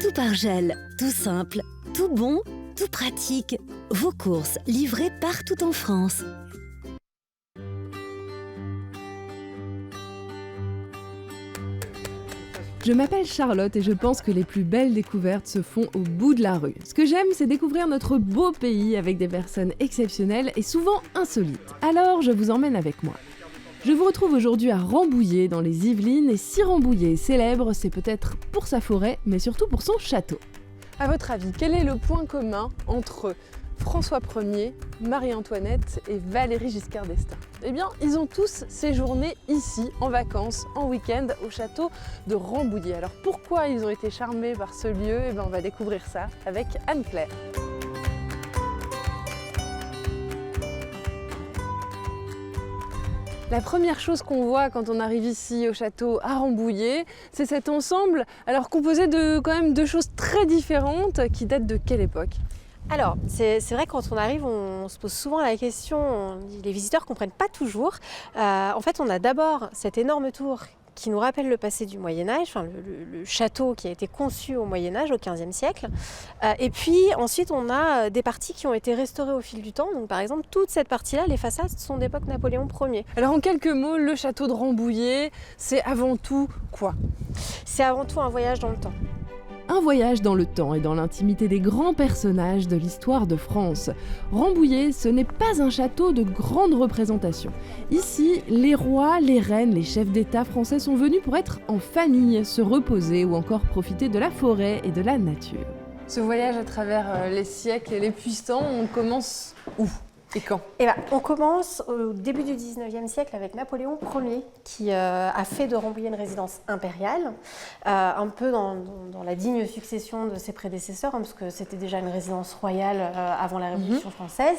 Tout par gel, tout simple, tout bon, tout pratique. Vos courses livrées partout en France. Je m'appelle Charlotte et je pense que les plus belles découvertes se font au bout de la rue. Ce que j'aime, c'est découvrir notre beau pays avec des personnes exceptionnelles et souvent insolites. Alors, je vous emmène avec moi. Je vous retrouve aujourd'hui à Rambouillet, dans les Yvelines, et si Rambouillet est célèbre, c'est peut-être pour sa forêt, mais surtout pour son château. À votre avis, quel est le point commun entre François Ier, Marie-Antoinette et Valéry Giscard d'Estaing? Eh bien, ils ont tous séjourné ici, en vacances, en week-end, au château de Rambouillet. Alors pourquoi ils ont été charmés par ce lieu? Eh bien, on va découvrir ça avec Anne-Claire. La première chose qu'on voit quand on arrive ici au château à Rambouillet, c'est cet ensemble, alors composé de quand même deux choses très différentes, qui datent de quelle époque? Alors, c'est vrai, quand on arrive, on se pose souvent la question, les visiteurs ne comprennent pas toujours. En fait, on a d'abord cette énorme tour qui nous rappelle le passé du Moyen-Âge, enfin, le château qui a été conçu au Moyen-Âge, au XVe siècle. Et puis ensuite, on a des parties qui ont été restaurées au fil du temps. Donc par exemple, toute cette partie-là, les façades sont d'époque Napoléon Ier. Alors en quelques mots, le château de Rambouillet, c'est avant tout quoi? C'est avant tout un voyage dans le temps. Un voyage dans le temps et dans l'intimité des grands personnages de l'histoire de France. Rambouillet, ce n'est pas un château de grande représentation. Ici, les rois, les reines, les chefs d'État français sont venus pour être en famille, se reposer ou encore profiter de la forêt et de la nature. Ce voyage à travers les siècles et les puissants, on commence où et quand? Eh ben, on commence au début du 19e siècle avec Napoléon Ier qui a fait de Rambouillet une résidence impériale, un peu dans la digne succession de ses prédécesseurs, parce que c'était déjà une résidence royale avant la Révolution française.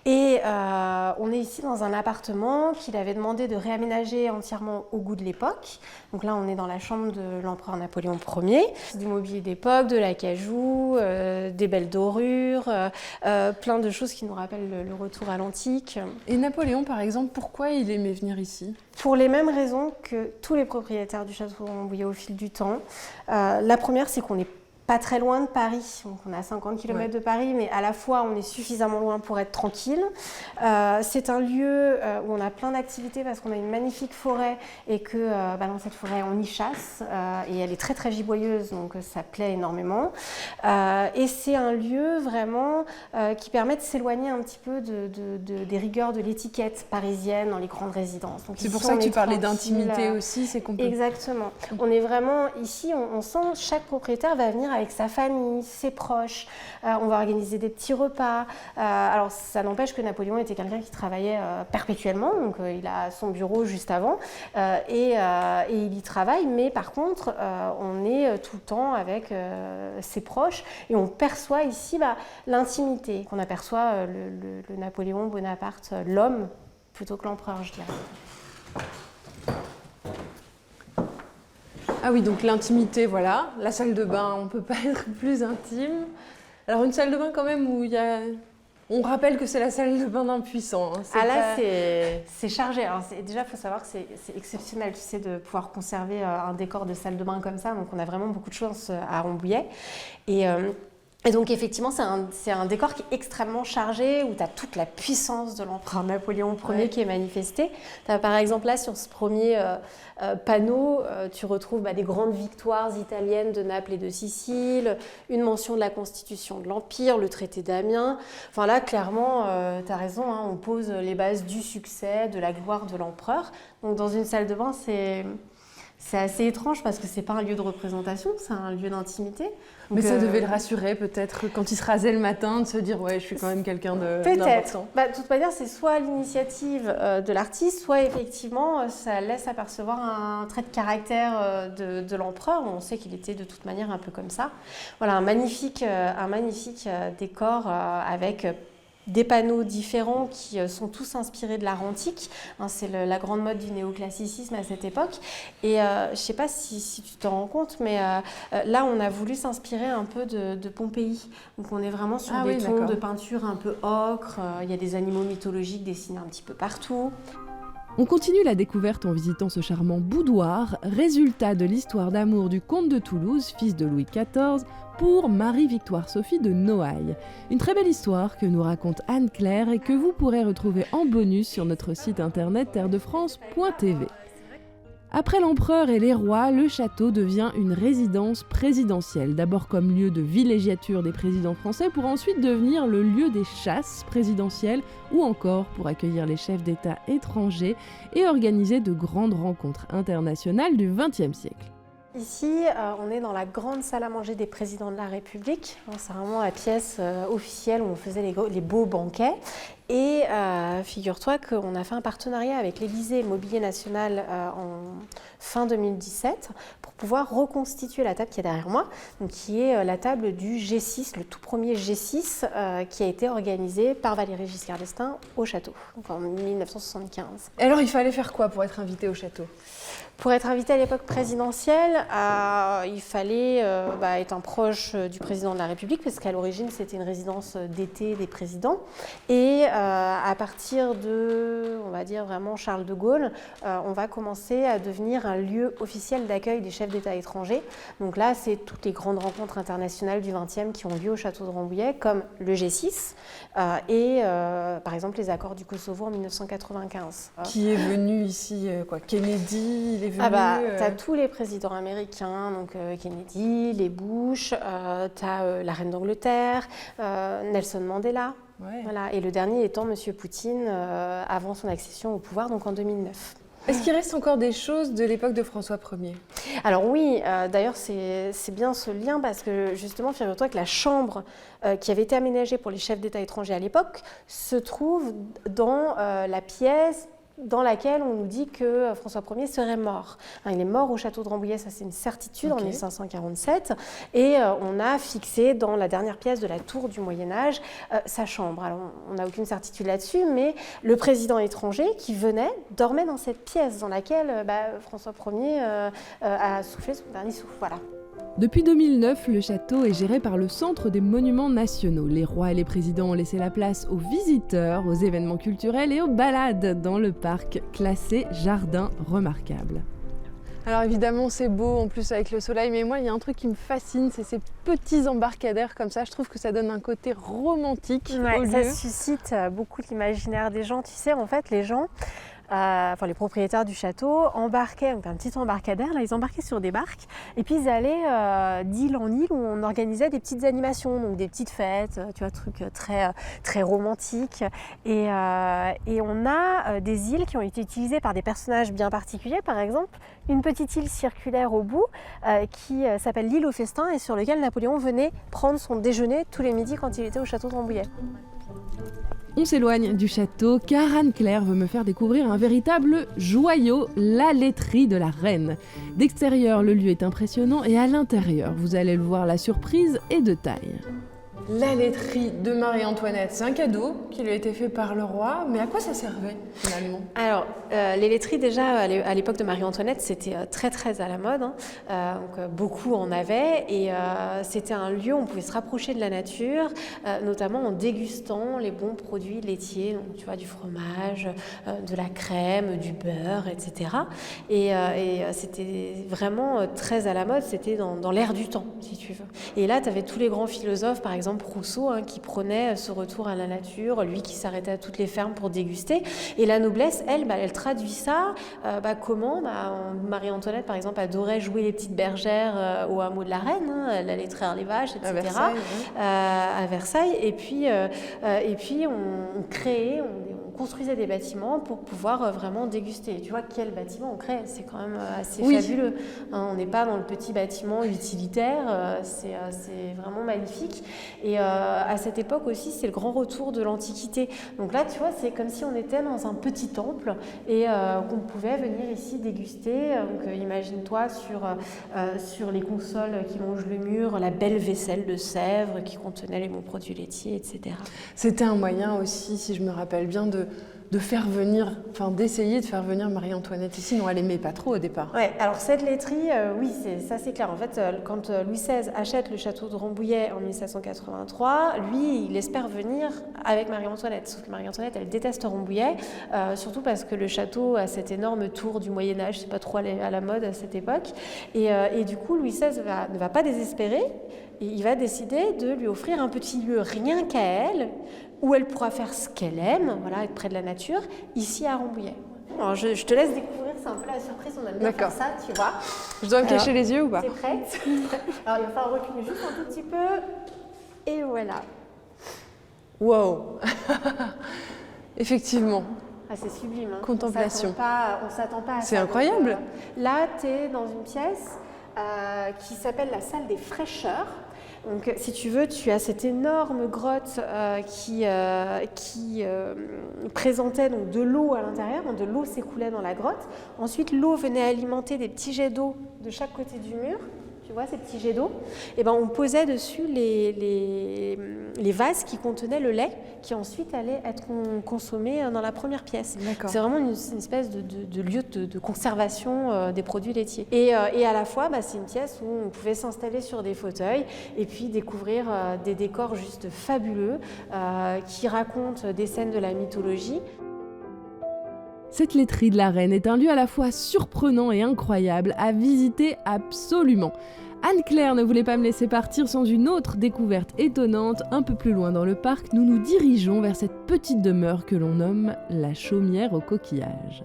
Et on est ici dans un appartement qu'il avait demandé de réaménager entièrement au goût de l'époque. Donc là, on est dans la chambre de l'empereur Napoléon Ier. C'est du mobilier d'époque, de l'acajou, des belles dorures, plein de choses qui nous rappellent le retour à l'antique. Et Napoléon, par exemple, pourquoi il aimait venir ici? Pour les mêmes raisons que tous les propriétaires du château de Rambouillet au fil du temps. La première, c'est qu'on n'est pas très loin de Paris, donc on est à 50 km de Paris, mais à la fois on est suffisamment loin pour être tranquille. C'est un lieu où on a plein d'activités parce qu'on a une magnifique forêt et que dans cette forêt on y chasse et elle est très très giboyeuse, donc ça plaît énormément. Et c'est un lieu vraiment qui permet de s'éloigner un petit peu des rigueurs de l'étiquette parisienne dans les grandes résidences. Donc c'est pour ça que tu parlais d'intimité aussi, c'est qu'on peut... Exactement. On est vraiment ici, on sent chaque propriétaire va venir avec sa famille, ses proches. On va organiser des petits repas. Alors ça n'empêche que Napoléon était quelqu'un qui travaillait perpétuellement, donc il a son bureau juste avant et il y travaille, mais par contre on est tout le temps avec ses proches et on perçoit ici l'intimité qu'on aperçoit le Napoléon Bonaparte, l'homme, plutôt que l'empereur, je dirais. Ah oui, donc l'intimité, voilà. La salle de bain, on ne peut pas être plus intime. Alors une salle de bain quand même où il y a... On rappelle que c'est la salle de bain d'un puissant. Hein. C'est chargé. Alors, déjà, il faut savoir que c'est exceptionnel, tu sais, de pouvoir conserver un décor de salle de bain comme ça. Donc on a vraiment beaucoup de chance à Rambouillet. Et donc effectivement, c'est un décor qui est extrêmement chargé, où tu as toute la puissance de l'empereur Napoléon Ier qui est manifestée. Tu as par exemple là, sur ce premier panneau, tu retrouves des grandes victoires italiennes de Naples et de Sicile, une mention de la constitution de l'Empire, le traité d'Amiens. Enfin là, clairement, tu as raison, hein, on pose les bases du succès, de la gloire de l'empereur. Donc dans une salle de bain, c'est assez étrange parce que c'est pas un lieu de représentation, c'est un lieu d'intimité. Mais ça devait le rassurer peut-être quand il se rasait le matin, de se dire ouais, je suis quand même quelqu'un d'important. De toute manière, c'est soit l'initiative de l'artiste, soit effectivement ça laisse apercevoir un trait de caractère de l'empereur. On sait qu'il était de toute manière un peu comme ça. Voilà, un magnifique décor avec des panneaux différents qui sont tous inspirés de l'art antique. C'est la grande mode du néoclassicisme à cette époque. Et je ne sais pas si tu t'en rends compte, mais là, on a voulu s'inspirer un peu de Pompéi. Donc, on est vraiment sur des tons de peinture un peu ocre. Il y a des animaux mythologiques dessinés un petit peu partout. On continue la découverte en visitant ce charmant boudoir, résultat de l'histoire d'amour du comte de Toulouse, fils de Louis XIV, pour Marie-Victoire-Sophie de Noailles. Une très belle histoire que nous raconte Anne-Claire et que vous pourrez retrouver en bonus sur notre site internet terredefrance.tv. Après l'empereur et les rois, le château devient une résidence présidentielle, d'abord comme lieu de villégiature des présidents français pour ensuite devenir le lieu des chasses présidentielles ou encore pour accueillir les chefs d'État étrangers et organiser de grandes rencontres internationales du XXe siècle. Ici, on est dans la grande salle à manger des présidents de la République. C'est vraiment la pièce officielle où on faisait les beaux banquets. Et figure-toi qu'on a fait un partenariat avec l'Élysée et le Mobilier National en fin 2017 pour pouvoir reconstituer la table qui est derrière moi, donc qui est la table du G6, le tout premier G6 qui a été organisé par Valéry Giscard d'Estaing au château, donc en 1975. Et alors il fallait faire quoi pour être invité au château ? Pour être invité à l'époque présidentielle, il fallait être un proche du président de la République, parce qu'à l'origine, c'était une résidence d'été des présidents. Et à partir de, on va dire vraiment Charles de Gaulle, on va commencer à devenir un lieu officiel d'accueil des chefs d'État étrangers. Donc là, c'est toutes les grandes rencontres internationales du XXe qui ont lieu au château de Rambouillet, comme le G6 et par exemple les accords du Kosovo en 1995. Qui est venu ici, Kennedy, il est venu... T'as tous les présidents américains, donc Kennedy, les Bush, t'as la reine d'Angleterre, Nelson Mandela. Ouais. Voilà. Et le dernier étant M. Poutine avant son accession au pouvoir, donc en 2009. Est-ce qu'il reste encore des choses de l'époque de François Ier ? Alors oui, d'ailleurs c'est bien ce lien parce que justement, figure-toi que la chambre qui avait été aménagée pour les chefs d'État étrangers à l'époque se trouve dans la pièce dans laquelle on nous dit que François Ier serait mort. Il est mort au château de Rambouillet, ça c'est une certitude, en 1547, et on a fixé dans la dernière pièce de la tour du Moyen-Âge sa chambre. Alors on n'a aucune certitude là-dessus, mais le président étranger qui venait dormait dans cette pièce dans laquelle François Ier a soufflé son dernier souffle. Voilà. Depuis 2009, le château est géré par le Centre des Monuments Nationaux. Les rois et les présidents ont laissé la place aux visiteurs, aux événements culturels et aux balades dans le parc classé Jardin remarquable. Alors évidemment c'est beau en plus avec le soleil, mais moi il y a un truc qui me fascine, c'est ces petits embarcadères comme ça. Je trouve que ça donne un côté romantique au lieu. Ça suscite beaucoup l'imaginaire des gens. Tu sais, en fait les gens... les propriétaires du château embarquaient, donc un petit embarcadère, là ils embarquaient sur des barques et puis ils allaient d'île en île où on organisait des petites animations, donc des petites fêtes, tu vois, trucs très romantiques. Et on a des îles qui ont été utilisées par des personnages bien particuliers, par exemple une petite île circulaire au bout qui s'appelle l'île au festin et sur laquelle Napoléon venait prendre son déjeuner tous les midis quand il était au château de Rambouillet. On s'éloigne du château car Anne-Claire veut me faire découvrir un véritable joyau, la laiterie de la reine. D'extérieur, le lieu est impressionnant et à l'intérieur, vous allez le voir, la surprise est de taille. La laiterie de Marie-Antoinette, c'est un cadeau qui lui a été fait par le roi, mais à quoi ça servait finalement ? Alors, les laiteries déjà à l'époque de Marie-Antoinette, c'était très à la mode, donc beaucoup en avaient et c'était un lieu où on pouvait se rapprocher de la nature, notamment en dégustant les bons produits laitiers, donc tu vois, du fromage, de la crème, du beurre, etc. Et c'était vraiment très à la mode, c'était dans l'air du temps, si tu veux. Et là, tu avais tous les grands philosophes, par exemple Rousseau, qui prenait ce retour à la nature, lui qui s'arrêtait à toutes les fermes pour déguster. Et la noblesse, elle traduit ça. Comment Marie-Antoinette, par exemple, adorait jouer les petites bergères au hameau de la Reine, elle allait traire les vaches, etc. À Versailles. Et puis on créait, on construisait des bâtiments pour pouvoir vraiment déguster. Et tu vois quel bâtiment on crée, c'est quand même assez fabuleux. On n'est pas dans le petit bâtiment utilitaire, c'est vraiment magnifique. Et à cette époque aussi, c'est le grand retour de l'Antiquité. Donc là, tu vois, c'est comme si on était dans un petit temple et qu'on pouvait venir ici déguster. Donc imagine-toi sur les consoles qui longent le mur, la belle vaisselle de Sèvres qui contenait les bons produits laitiers, etc. C'était un moyen aussi, si je me rappelle bien, faire venir, enfin d'essayer de faire venir Marie-Antoinette ici. Non, elle aimait pas trop au départ. Ouais, alors cette laiterie, oui, ça c'est clair. En fait, quand Louis XVI achète le château de Rambouillet en 1783, lui, il espère venir avec Marie-Antoinette. Sauf que Marie-Antoinette, elle déteste Rambouillet, surtout parce que le château a cette énorme tour du Moyen-Âge, c'est pas trop à la mode à cette époque. Et du coup, Louis XVI ne va pas désespérer. Et il va décider de lui offrir un petit lieu rien qu'à elle, où elle pourra faire ce qu'elle aime, voilà, être près de la nature, ici à Rambouillet. Alors je te laisse découvrir, c'est un peu la surprise, on aime bien faire ça, tu vois. Je dois me cacher les yeux ou pas? T'es prête? Alors il va falloir reculer juste un tout petit peu, et voilà. Wow. Effectivement. Ah, c'est sublime. Hein. Contemplation. On s'attend pas à ça. C'est incroyable. Donc, là, tu es dans une pièce qui s'appelle la salle des fraîcheurs. Donc, si tu veux, tu as cette énorme grotte qui présentait donc, de l'eau à l'intérieur. Donc, de l'eau s'écoulait dans la grotte. Ensuite, l'eau venait alimenter des petits jets d'eau de chaque côté du mur. Tu vois ces petits jets d'eau? Et ben, on posait dessus les vases qui contenaient le lait qui ensuite allait être consommé dans la première pièce. C'est vraiment une espèce de lieu de conservation des produits laitiers. Et à la fois, c'est une pièce où on pouvait s'installer sur des fauteuils et puis découvrir des décors juste fabuleux qui racontent des scènes de la mythologie. Cette laiterie de la Reine est un lieu à la fois surprenant et incroyable à visiter absolument. Anne-Claire ne voulait pas me laisser partir sans une autre découverte étonnante. Un peu plus loin dans le parc, nous nous dirigeons vers cette petite demeure que l'on nomme la chaumière aux coquillages.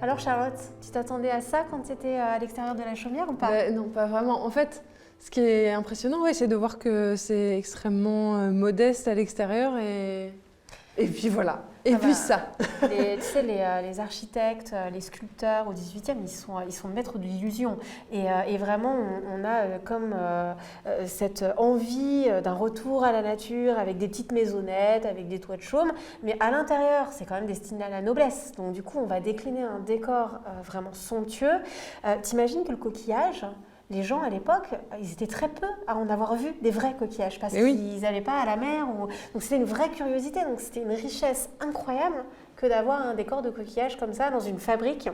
Alors Charlotte, tu t'attendais à ça quand tu étais à l'extérieur de la chaumière ou pas? Non, pas vraiment. En fait, ce qui est impressionnant, c'est de voir que c'est extrêmement modeste à l'extérieur et puis voilà. Et puis ça. Tu sais, les architectes, les sculpteurs au XVIIIe, ils sont maîtres de l'illusion. Et vraiment, on a comme cette envie d'un retour à la nature avec des petites maisonnettes, avec des toits de chaume. Mais à l'intérieur, c'est quand même destiné à la noblesse. Donc du coup, on va décliner un décor vraiment somptueux. T'imagines que le coquillage... Les gens à l'époque, ils étaient très peu à en avoir vu des vrais coquillages parce qu'ils n'allaient pas à la mer. Donc c'était une vraie curiosité, donc c'était une richesse incroyable que d'avoir un décor de coquillages comme ça dans une fabrique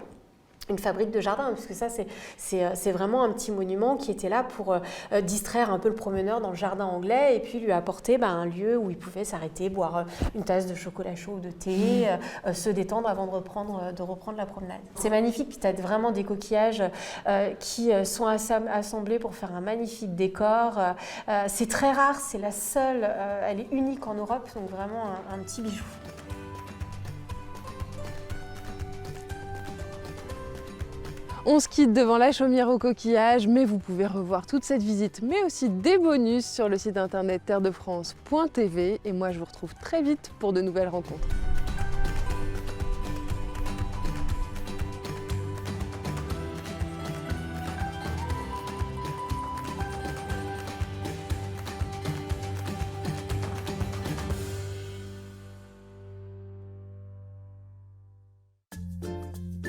de jardin, puisque ça c'est vraiment un petit monument qui était là pour distraire un peu le promeneur dans le jardin anglais et puis lui apporter un lieu où il pouvait s'arrêter, boire une tasse de chocolat chaud ou de thé, se détendre avant de reprendre la promenade. C'est magnifique, puis tu as vraiment des coquillages qui sont assemblés pour faire un magnifique décor. C'est très rare, c'est la seule, elle est unique en Europe, donc vraiment un petit bijou. On se quitte devant la chaumière aux coquillages, mais vous pouvez revoir toute cette visite, mais aussi des bonus sur le site internet terredefrance.tv. Et moi, je vous retrouve très vite pour de nouvelles rencontres.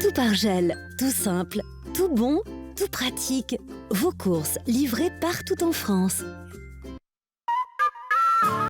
Tout par gel, tout simple, tout bon, tout pratique. Vos courses livrées partout en France.